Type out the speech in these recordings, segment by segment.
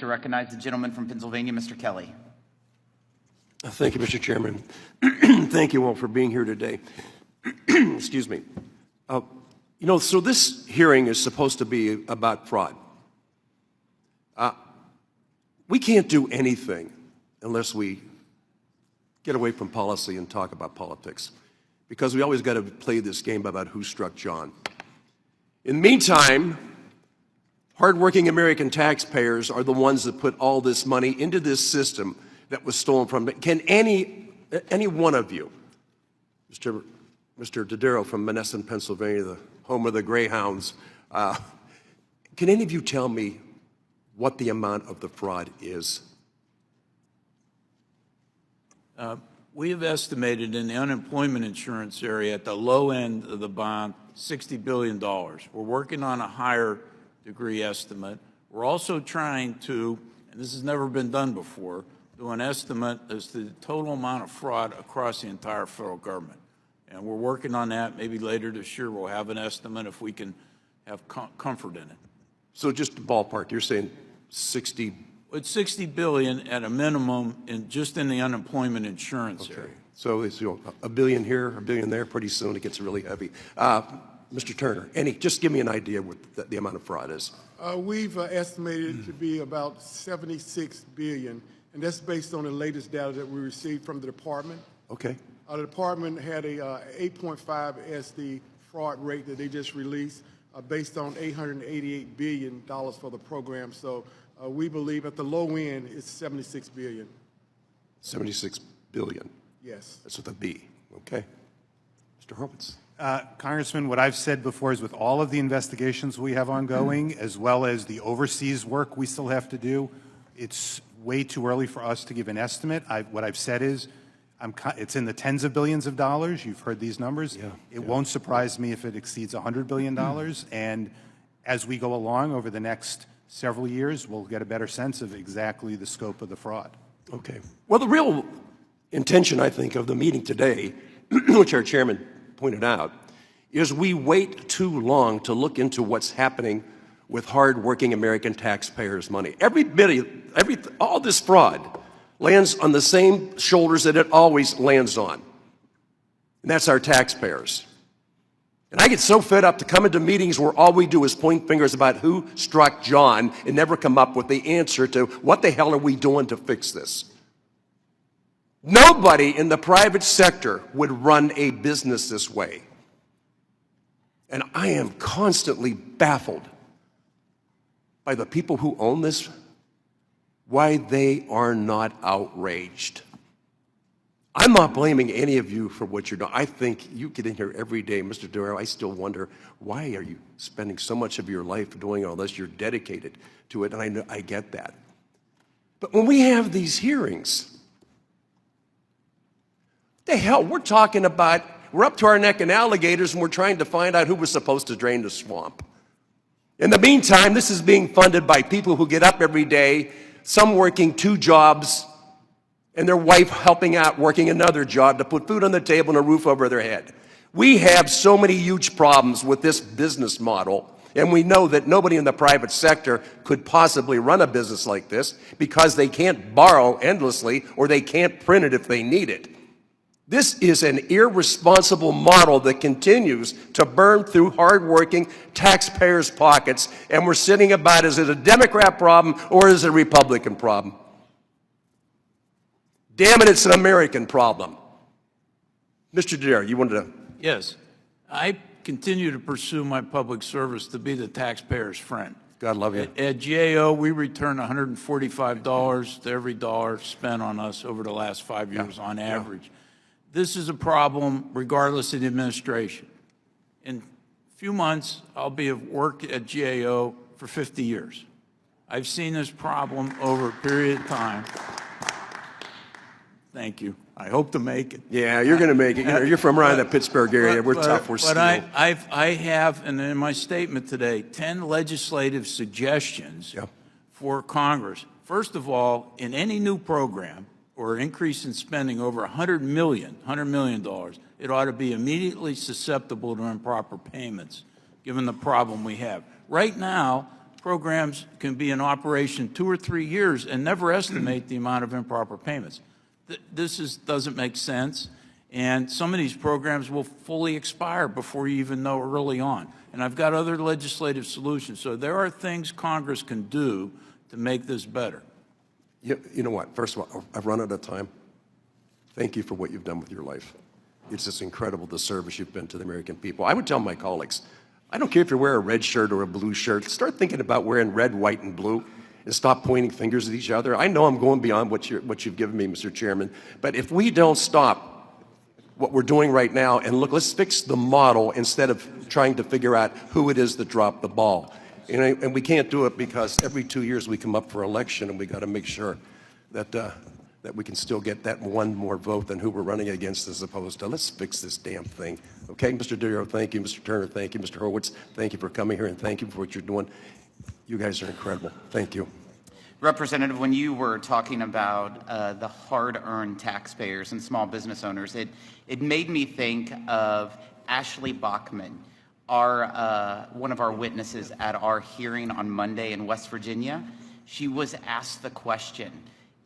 to recognize the gentleman from Pennsylvania, Mr. Kelly. Thank you, Mr. Chairman. Thank you all for being here today. Excuse me. So this hearing is supposed to be about fraud. We can't do anything unless we get away from policy and talk about politics, because we always got to play this game about who struck John. In the meantime, hardworking American taxpayers are the ones that put all this money into this system that was stolen from them. Can any one of you, Mr. Dodaro from Menneson, Pennsylvania, the home of the Greyhounds, can any of you tell me what the amount of the fraud is? We have estimated in the unemployment insurance area at the low end of the bond, $60 billion. We're working on a higher degree estimate. We're also trying to, and this has never been done before, do an estimate as to the total amount of fraud across the entire federal government. And we're working on that. Maybe later this year we'll have an estimate if we can have comfort in it. So just ballpark, you're saying 60? It's $60 billion at a minimum just in the unemployment insurance area. So it's a billion here, a billion there. Pretty soon it gets really heavy. Mr. Turner, just give me an idea what the amount of fraud is. We've estimated it to be about $76 billion, and that's based on the latest data that we received from the department. Okay. The department had a 8.5 as the fraud rate that they just released, based on $888 billion for the program. So we believe at the low end it's $76 billion. 76 billion. Yes. That's with a B. Okay. Mr. Horowitz. Congressman, what I've said before is with all of the investigations we have ongoing, as well as the overseas work we still have to do, it's way too early for us to give an estimate. What I've said is it's in the tens of billions of dollars. You've heard these numbers. It won't surprise me if it exceeds $100 billion. And as we go along over the next several years, we'll get a better sense of exactly the scope of the fraud. Okay. Well, the real intention, I think, of the meeting today, which our chairman pointed out, is we wait too long to look into what's happening with hard-working American taxpayers' money. All this fraud lands on the same shoulders that it always lands on, and that's our taxpayers. And I get so fed up to come into meetings where all we do is point fingers about who struck John and never come up with the answer to what the hell are we doing to fix this. Nobody in the private sector would run a business this way. And I am constantly baffled by the people who own this, why they are not outraged. I'm not blaming any of you for what you're doing. I think you get in here every day, Mr. Dodaro, I still wonder, why are you spending so much of your life doing all this? You're dedicated to it, and I get that. But when we have these hearings, the hell, we're talking about, we're up to our neck in alligators and we're trying to find out who was supposed to drain the swamp. In the meantime, this is being funded by people who get up every day, some working 2 jobs, and their wife helping out working another job to put food on the table and a roof over their head. We have so many huge problems with this business model, and we know that nobody in the private sector could possibly run a business like this because they can't borrow endlessly or they can't print it if they need it. This is an irresponsible model that continues to burn through hardworking taxpayers' pockets, and we're sitting about, is it a Democrat problem or is it a Republican problem? Damn it, it's an American problem. Mr. Dodaro, you wanted to... Yes. I continue to pursue my public service to be the taxpayer's friend. God love you. At GAO, we return $145 to every dollar spent on us over the last 5 years on average. This is a problem regardless of the administration. In a few months, I'll be at work at GAO for 50 years. I've seen this problem over a period of time. Thank you. I hope to make it. Yeah, you're going to make it. You're from around the Pittsburgh area. We're tough. We're steel. But I have, and in my statement today, 10 legislative suggestions for Congress. First of all, in any new program or increase in spending over $100 million, it ought to be immediately susceptible to improper payments, given the problem we have. Right now, programs can be in operation 2 or 3 years and never estimate the amount of improper payments. Doesn't make sense, and some of these programs will fully expire before you even know early on. And I've got other legislative solutions. So there are things Congress can do to make this better. You know what? First of all, I've run out of time. Thank you for what you've done with your life. It's just incredible the service you've been to the American people. I would tell my colleagues, I don't care if you wear a red shirt or a blue shirt, start thinking about wearing red, white, and blue and stop pointing fingers at each other. I know I'm going beyond what you've given me, Mr. Chairman, but if we don't stop what we're doing right now and look, let's fix the model instead of trying to figure out who it is that dropped the ball. And we can't do it because every 2 years we come up for election and we got to make sure that that we can still get that one more vote than who we're running against, as opposed to let's fix this damn thing. Okay, Mr. Duro, thank you. Mr. Turner, thank you. Mr. Horowitz, thank you for coming here, and thank you for what you're doing. You guys are incredible. Thank you. Representative, when you were talking about the hard-earned taxpayers and small business owners, it made me think of Ashley Bachman, one of our witnesses at our hearing on Monday in West Virginia. She was asked the question,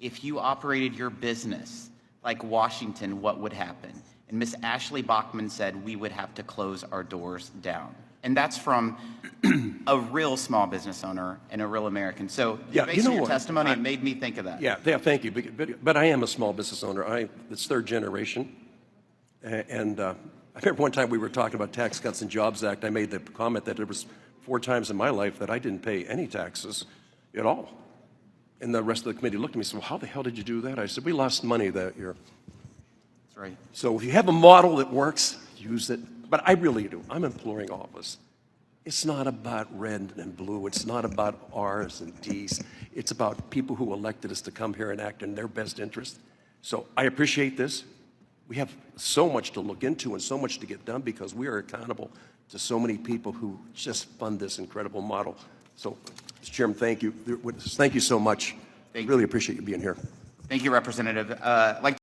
if you operated your business like Washington, what would happen? And Miss Ashley Bachman said, we would have to close our doors down. And that's from a real small business owner and a real American. So yeah, based on your testimony, it made me think of that. Yeah, thank you. But I am a small business owner. It's third generation. And I remember one time we were talking about Tax Cuts and Jobs Act. I made the comment that there was 4 times in my life that I didn't pay any taxes at all. And the rest of the committee looked at me and said, well, how the hell did you do that? I said, we lost money that year. That's right. So if you have a model that works, use it. But I really do. I'm imploring all of us. It's not about red and blue. It's not about R's and D's. It's about people who elected us to come here and act in their best interest. So I appreciate this. We have so much to look into and so much to get done because we are accountable to so many people who just fund this incredible model. So, Mr. Chairman, thank you. Thank you so much. Really appreciate you being here. Thank you, Representative.